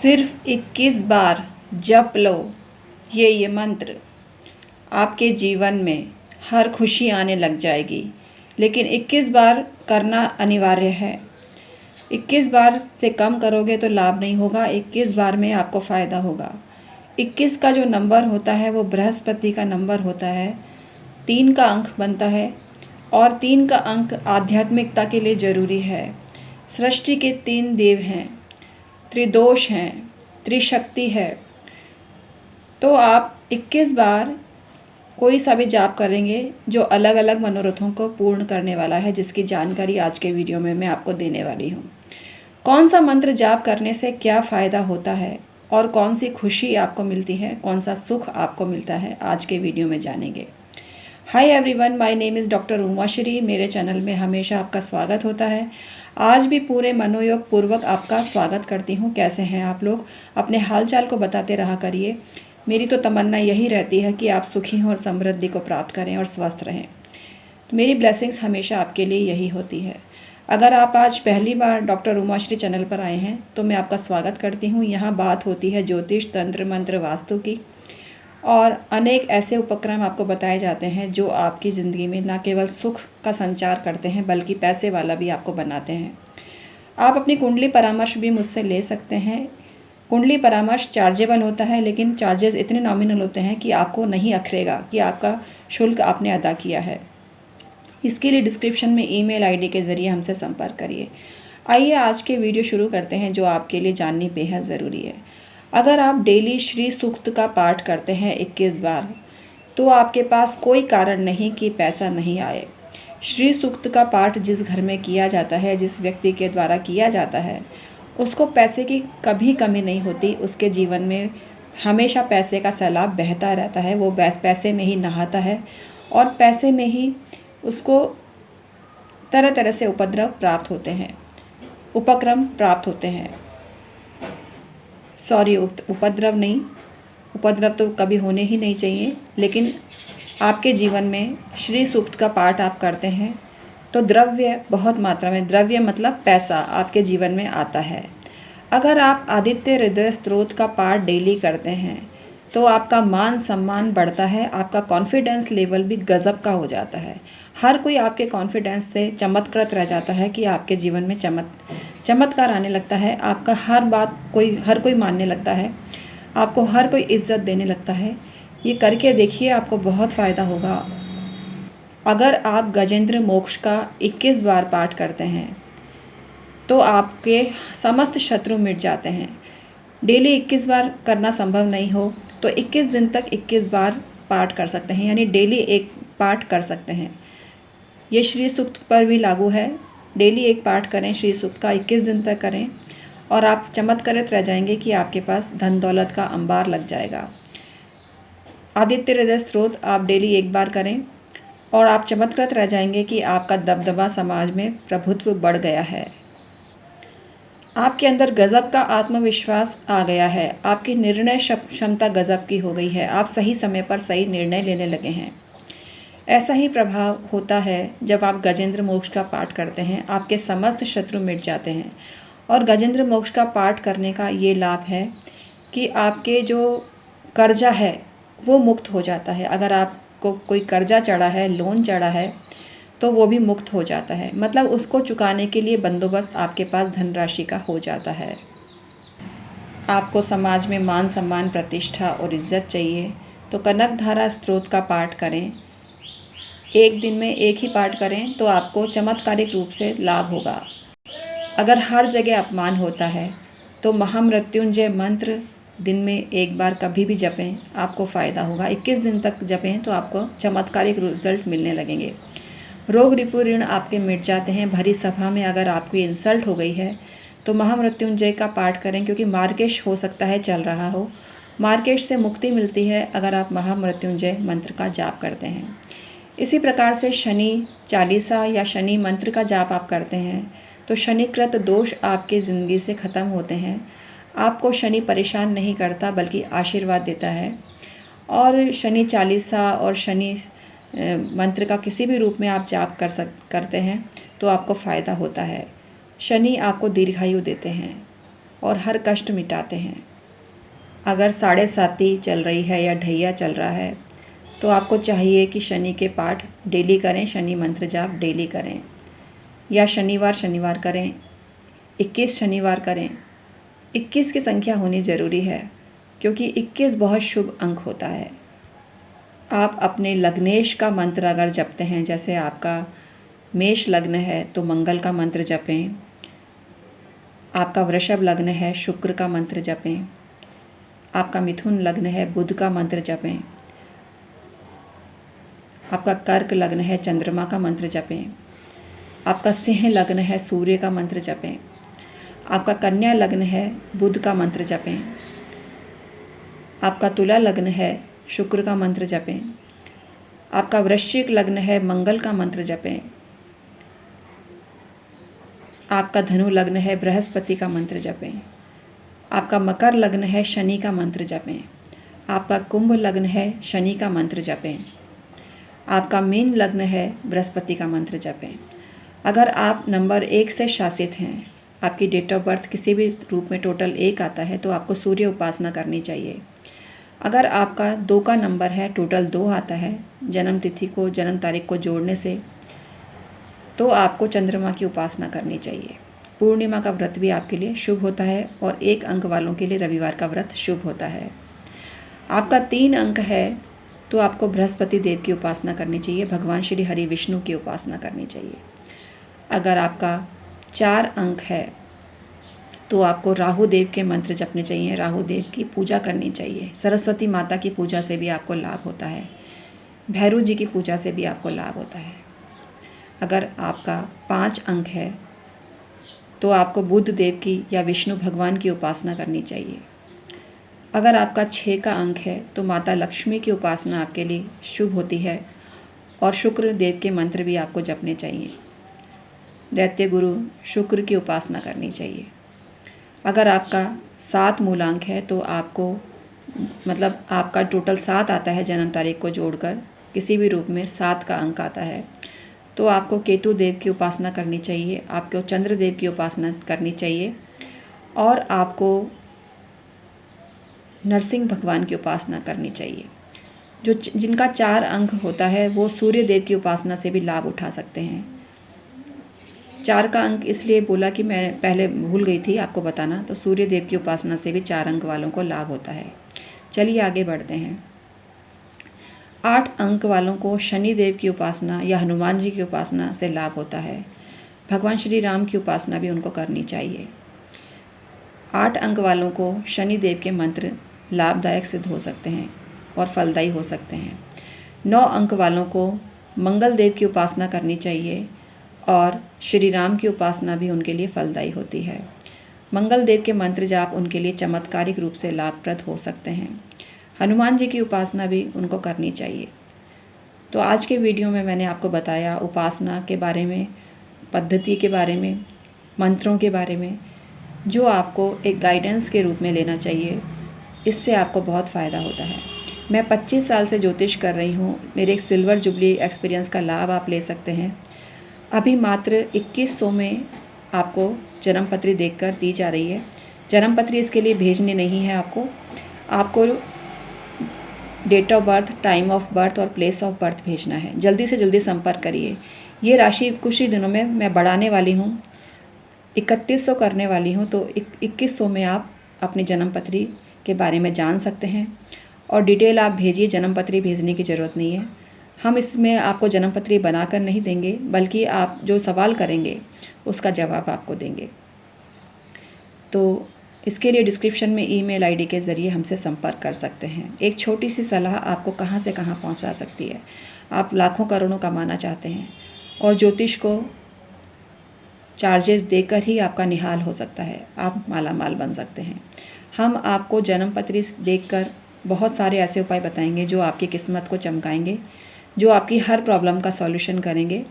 सिर्फ 21 बार जप लो ये मंत्र, आपके जीवन में हर खुशी आने लग जाएगी। लेकिन 21 बार करना अनिवार्य है। 21 बार से कम करोगे तो लाभ नहीं होगा, 21 बार में आपको फ़ायदा होगा। 21 का जो नंबर होता है वो बृहस्पति का नंबर होता है। 3 का अंक बनता है और 3 का अंक आध्यात्मिकता के लिए ज़रूरी है। सृष्टि के 3 देव हैं, त्रिदोष हैं, त्रिशक्ति है। तो आप 21 बार कोई सा भी जाप करेंगे जो अलग अलग मनोरथों को पूर्ण करने वाला है, जिसकी जानकारी आज के वीडियो में मैं आपको देने वाली हूँ। कौन सा मंत्र जाप करने से क्या फ़ायदा होता है और कौन सी खुशी आपको मिलती है, कौन सा सुख आपको मिलता है, आज के वीडियो में जानेंगे। Hi everyone, my name is doctor Umashree. मेरे चैनल में हमेशा आपका स्वागत होता है। आज भी पूरे मनोयोग पूर्वक आपका स्वागत करती हूँ। कैसे हैं आप लोग? अपने हालचाल को बताते रहा करिए। मेरी तो तमन्ना यही रहती है कि आप सुखी हों और समृद्धि को प्राप्त करें और स्वस्थ रहें। तो मेरी ब्लेसिंग्स हमेशा आपके लिए यही होती है। अगर आप आज पहली बार डॉक्टर उमाश्री चैनल पर आए हैं तो मैं आपका स्वागत करती हूँ। यहाँ बात होती है ज्योतिष, तंत्र, मंत्र, वास्तु की और अनेक ऐसे उपक्रम आपको बताए जाते हैं जो आपकी ज़िंदगी में न केवल सुख का संचार करते हैं बल्कि पैसे वाला भी आपको बनाते हैं। आप अपनी कुंडली परामर्श भी मुझसे ले सकते हैं। कुंडली परामर्श चार्जेबल होता है, लेकिन चार्जेस इतने नॉमिनल होते हैं कि आपको नहीं अखरेगा कि आपका शुल्क आपने अदा किया है। इसके लिए डिस्क्रिप्शन में ईमेल आईडी के ज़रिए हमसे संपर्क करिए। आइए आज के वीडियो शुरू करते हैं जो आपके लिए जाननी बेहद ज़रूरी है। अगर आप डेली श्री सूक्त का पाठ करते हैं 21 बार तो आपके पास कोई कारण नहीं कि पैसा नहीं आए। श्री सूक्त का पाठ जिस घर में किया जाता है, जिस व्यक्ति के द्वारा किया जाता है, उसको पैसे की कभी कमी नहीं होती। उसके जीवन में हमेशा पैसे का सैलाब बहता रहता है। वो पैसे में ही नहाता है और पैसे में ही उसको तरह तरह से उपक्रम प्राप्त होते हैं। सॉरी, उपद्रव नहीं, उपद्रव तो कभी होने ही नहीं चाहिए। लेकिन आपके जीवन में श्री सूक्त का पाठ आप करते हैं तो द्रव्य बहुत मात्रा में, द्रव्य मतलब पैसा, आपके जीवन में आता है। अगर आप आदित्य हृदय स्तोत्र का पाठ डेली करते हैं तो आपका मान सम्मान बढ़ता है, आपका कॉन्फिडेंस लेवल भी गज़ब का हो जाता है। हर कोई आपके कॉन्फिडेंस से चमत्कृत रह जाता है कि आपके जीवन में चमत्कार आने लगता है। आपका हर कोई मानने लगता है, आपको हर कोई इज्जत देने लगता है। ये करके देखिए, आपको बहुत फ़ायदा होगा। अगर आप गजेंद्र मोक्ष का 21 बार पाठ करते हैं तो आपके समस्त शत्रु मिट जाते हैं। डेली 21 बार करना संभव नहीं हो तो 21 दिन तक 21 बार पाठ कर सकते हैं, यानी डेली एक पाठ कर सकते हैं। ये श्री सूक्त पर भी लागू है। डेली एक पाठ करें श्री सूक्त का, 21 दिन तक करें और आप चमत्कृत रह जाएंगे कि आपके पास धन दौलत का अंबार लग जाएगा। आदित्य हृदय स्तोत्र आप डेली एक बार करें और आप चमत्कृत रह जाएंगे कि आपका दबदबा समाज में प्रभुत्व बढ़ गया है। आपके अंदर गज़ब का आत्मविश्वास आ गया है। आपकी निर्णय क्षमता गज़ब की हो गई है। आप सही समय पर सही निर्णय लेने लगे हैं। ऐसा ही प्रभाव होता है जब आप गजेंद्र मोक्ष का पाठ करते हैं। आपके समस्त शत्रु मिट जाते हैं। और गजेंद्र मोक्ष का पाठ करने का ये लाभ है कि आपके जो कर्जा है वो मुक्त हो जाता है। अगर आपको कोई कर्जा चढ़ा है, लोन चढ़ा है, तो वो भी मुक्त हो जाता है। मतलब उसको चुकाने के लिए बंदोबस्त आपके पास धनराशि का हो जाता है। आपको समाज में मान सम्मान, प्रतिष्ठा और इज्जत चाहिए तो कनकधारा स्तोत्र का पाठ करें। एक दिन में एक ही पाठ करें तो आपको चमत्कारिक रूप से लाभ होगा। अगर हर जगह अपमान होता है तो महामृत्युंजय मंत्र दिन में एक बार कभी भी जपें, आपको फ़ायदा होगा। 21 दिन तक जपें तो आपको चमत्कारिक रिजल्ट मिलने लगेंगे। रोग रिपु ऋण आपके मिट जाते हैं। भरी सभा में अगर आपकी इंसल्ट हो गई है तो महामृत्युंजय का पाठ करें, क्योंकि मार्केश हो सकता है चल रहा हो। मार्केश से मुक्ति मिलती है अगर आप महामृत्युंजय मंत्र का जाप करते हैं। इसी प्रकार से शनि चालीसा या शनि मंत्र का जाप आप करते हैं तो शनिकृत दोष आपकी ज़िंदगी से ख़त्म होते हैं। आपको शनि परेशान नहीं करता बल्कि आशीर्वाद देता है। और शनि चालीसा और शनि मंत्र का किसी भी रूप में आप जाप करते हैं तो आपको फ़ायदा होता है। शनि आपको दीर्घायु देते हैं और हर कष्ट मिटाते हैं। अगर 7.5 चल रही है या ढैया चल रहा है तो आपको चाहिए कि शनि के पाठ डेली करें, शनि मंत्र जाप डेली करें, या शनिवार करें, 21 शनिवार करें। 21 की संख्या होनी ज़रूरी है क्योंकि 21 बहुत शुभ अंक होता है। आप अपने लग्नेश का मंत्र अगर जपते हैं, जैसे आपका मेष लग्न है तो मंगल का मंत्र जपें, आपका वृषभ लग्न है शुक्र का मंत्र जपें, आपका मिथुन लग्न है बुध का मंत्र जपें, आपका कर्क लग्न है चंद्रमा का मंत्र जपें, आपका सिंह लग्न है सूर्य का मंत्र जपें, आपका कन्या लग्न है बुध का मंत्र जपें, आपका तुला लग्न है शुक्र का मंत्र जपें, आपका वृश्चिक लग्न है मंगल का मंत्र जपें, आपका धनु लग्न है बृहस्पति का मंत्र जपें, आपका मकर लग्न है शनि का मंत्र जपें, आपका कुंभ लग्न है शनि का मंत्र जपें, आपका मीन लग्न है बृहस्पति का मंत्र जपें। अगर आप नंबर 1 से शासित हैं, आपकी डेट ऑफ बर्थ किसी भी रूप में टोटल 1 आता है तो आपको सूर्य उपासना करनी चाहिए। अगर आपका 2 का नंबर है, टोटल 2 आता है जन्म तिथि को जन्म तारीख को जोड़ने से, तो आपको चंद्रमा की उपासना करनी चाहिए। पूर्णिमा का व्रत भी आपके लिए शुभ होता है और 1 अंक वालों के लिए रविवार का व्रत शुभ होता है। आपका 3 अंक है तो आपको बृहस्पति देव की उपासना करनी चाहिए, भगवान श्री हरि विष्णु की उपासना करनी चाहिए। अगर आपका 4 अंक है तो आपको राहु देव के मंत्र जपने चाहिए, राहु देव की पूजा करनी चाहिए। सरस्वती माता की पूजा से भी आपको लाभ होता है, भैरव जी की पूजा से भी आपको लाभ होता है। अगर आपका 5 अंक है तो आपको बुध देव की या विष्णु भगवान की उपासना करनी चाहिए। अगर आपका 6 का अंक है तो माता लक्ष्मी की उपासना आपके लिए शुभ होती है और शुक्र देव के मंत्र भी आपको जपने चाहिए। दैत्य गुरु शुक्र की उपासना करनी चाहिए। अगर आपका 7 मूलांक है तो आपको मतलब आपका टोटल 7 आता है जन्म तारीख को जोड़कर, किसी भी रूप में 7 का अंक आता है तो आपको केतु देव की उपासना करनी चाहिए, आपको चंद्र देव की उपासना करनी चाहिए और आपको नरसिंह भगवान की उपासना करनी चाहिए। जो जिनका 4 अंक होता है वो सूर्य देव की उपासना से भी लाभ उठा सकते हैं। 4 का अंक इसलिए बोला कि मैं पहले भूल गई थी आपको बताना, तो सूर्य देव की उपासना से भी 4 अंक वालों को लाभ होता है। चलिए आगे बढ़ते हैं। 8 अंक वालों को शनि देव की उपासना या हनुमान जी की उपासना से लाभ होता है। भगवान श्री राम की उपासना भी उनको करनी चाहिए। 8 अंक वालों को शनि देव के मंत्र लाभदायक सिद्ध हो सकते हैं और फलदायी हो सकते हैं। 9 अंक वालों को मंगल देव की उपासना करनी चाहिए और श्री राम की उपासना भी उनके लिए फलदायी होती है। मंगल देव के मंत्र जाप उनके लिए चमत्कारिक रूप से लाभप्रद हो सकते हैं। हनुमान जी की उपासना भी उनको करनी चाहिए। तो आज के वीडियो में मैंने आपको बताया उपासना के बारे में, पद्धति के बारे में, मंत्रों के बारे में, जो आपको एक गाइडेंस के रूप में लेना चाहिए। इससे आपको बहुत फ़ायदा होता है। मैं 25 साल से ज्योतिष कर रही हूँ। मेरे एक सिल्वर जुबली एक्सपीरियंस का लाभ आप ले सकते हैं। अभी मात्र 2100 में आपको जन्मपत्री देखकर दी जा रही है। जन्मपत्री इसके लिए भेजनी नहीं है आपको date of birth, time of birth और प्लेस ऑफ बर्थ भेजना है। जल्दी से जल्दी संपर्क करिए। ये राशि कुछ ही दिनों में मैं बढ़ाने वाली हूँ, 3100 करने वाली हूँ, तो 2100 में आप अपनी जन्मपत्री के बारे में जान सकते हैं। और डिटेल आप भेजिए, जन्मपत्री भेजने की ज़रूरत नहीं है। हम इसमें आपको जन्मपत्री बनाकर नहीं देंगे, बल्कि आप जो सवाल करेंगे उसका जवाब आपको देंगे। तो इसके लिए डिस्क्रिप्शन में ईमेल आईडी के ज़रिए हमसे संपर्क कर सकते हैं। एक छोटी सी सलाह आपको कहाँ से कहाँ पहुँचा सकती है। आप लाखों करोड़ों कमाना चाहते हैं और ज्योतिष को चार्जेस देकर ही आपका निहाल हो सकता है, आप माला माल बन सकते हैं। हम आपको जन्मपत्री देखकर बहुत सारे ऐसे उपाय बताएंगे जो आपकी किस्मत को चमकाएंगे, जो आपकी हर प्रॉब्लम का सॉल्यूशन करेंगे।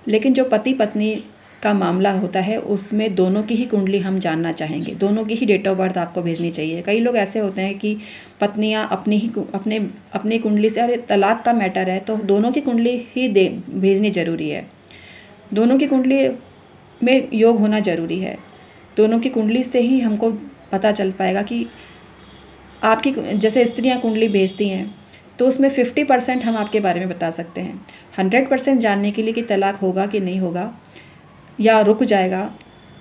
लेकिन जो पति पत्नी का मामला होता है उसमें दोनों की ही कुंडली हम जानना चाहेंगे, दोनों की ही डेट ऑफ बर्थ आपको भेजनी चाहिए। कई लोग ऐसे होते हैं कि पत्नियां अपनी कुंडली से, अरे तलाक का मैटर है तो दोनों की कुंडली ही भेजनी ज़रूरी है, दोनों की कुंडली में योग होना ज़रूरी है। दोनों की कुंडली से ही हमको पता चल पाएगा कि आपकी, जैसे स्त्रियां कुंडली भेजती हैं तो उसमें 50% हम आपके बारे में बता सकते हैं। 100% जानने के लिए कि तलाक होगा कि नहीं होगा या रुक जाएगा,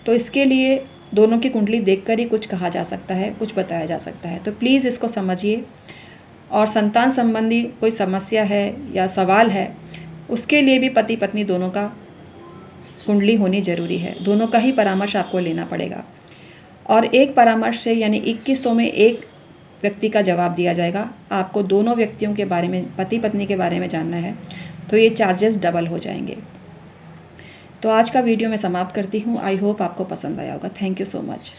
तो इसके लिए दोनों की कुंडली देखकर ही कुछ कहा जा सकता है, कुछ बताया जा सकता है। तो प्लीज़ इसको समझिए। और संतान संबंधी कोई समस्या है या सवाल है, उसके लिए भी पति पत्नी दोनों का कुंडली होनी ज़रूरी है। दोनों का ही परामर्श आपको लेना पड़ेगा और एक परामर्श से यानी 2100 में एक व्यक्ति का जवाब दिया जाएगा। आपको दोनों व्यक्तियों के बारे में, पति पत्नी के बारे में जानना है तो ये चार्जेस डबल हो जाएंगे। तो आज का वीडियो मैं समाप्त करती हूँ। आई होप आपको पसंद आया होगा। Thank you so much.